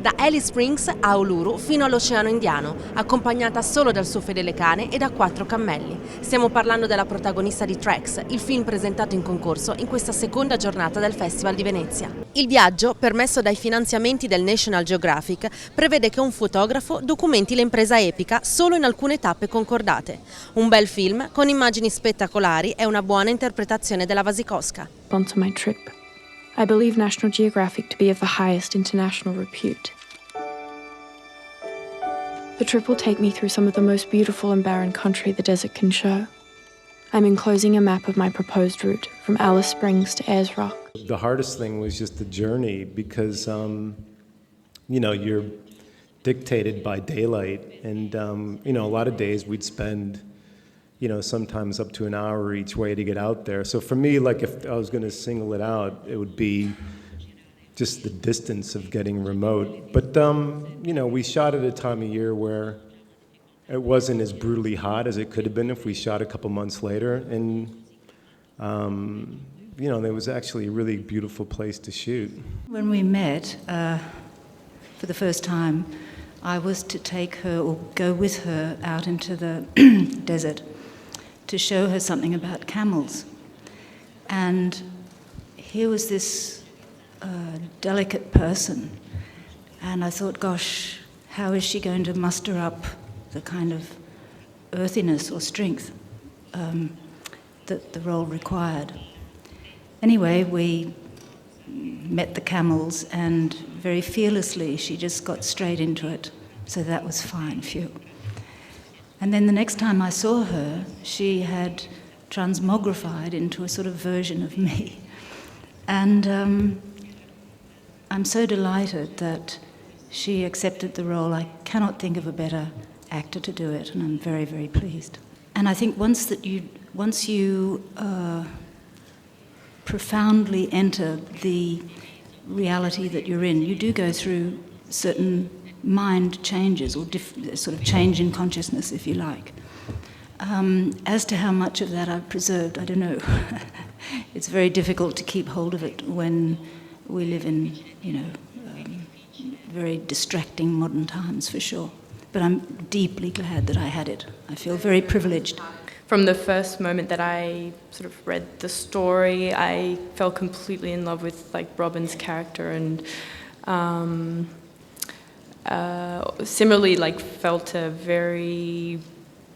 da Alice Springs a Uluru fino all'Oceano Indiano, accompagnata solo dal suo fedele cane e da 4 cammelli. Stiamo parlando della protagonista di Tracks, il film presentato in concorso in questa seconda giornata del Festival di Venezia. Il viaggio, permesso dai finanziamenti del National Geographic, prevede che un fotografo documenti l'impresa epica solo in alcune tappe concordate. Un bel film con immagini spettacolari e una buona interpretazione della Wasikowska. Onto my trip. I believe National Geographic to be of the highest international repute. The trip will take me through some of the most beautiful and barren country the desert can show. I'm enclosing a map of my proposed route from Alice Springs to Ayers Rock. The hardest thing was just the journey because, you're dictated by daylight and, a lot of days we'd spend sometimes up to an hour each way to get out there. So for me, like if I was going to single it out, it would be just the distance of getting remote. But, we shot at a time of year where it wasn't as brutally hot as it could have been if we shot a couple months later. And, there was actually a really beautiful place to shoot. When we met for the first time, I was to take her or go with her out into the desert to show her something about camels. And here was this delicate person, and I thought, gosh, how is she going to muster up the kind of earthiness or strength that the role required? Anyway, we met the camels, and very fearlessly she just got straight into it, so that was fine, phew. And then the next time I saw her, she had transmogrified into a sort of version of me. And I'm so delighted that she accepted the role. I cannot think of a better actor to do it, and I'm very, very pleased. And I think once you profoundly enter the reality that you're in, you do go through certain mind changes or sort of change in consciousness, if you like. As to how much of that I've preserved, I don't know. It's very difficult to keep hold of it when we live in, very distracting modern times, for sure. But I'm deeply glad that I had it. I feel very privileged. From the first moment that I sort of read the story, I fell completely in love with Robyn's character, and similarly felt a very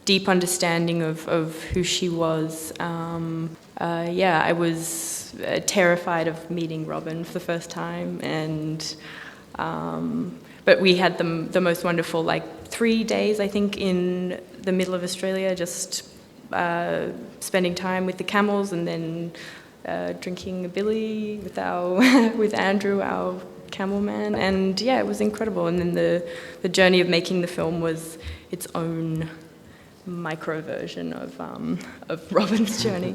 deep understanding of who she was. I was terrified of meeting Robyn for the first time, and but we had the most wonderful 3 days, I think, in the middle of Australia, just spending time with the camels, and then drinking a billy with with Andrew, our camel man, and it was incredible. And then the journey of making the film was its own micro version of Robyn's journey.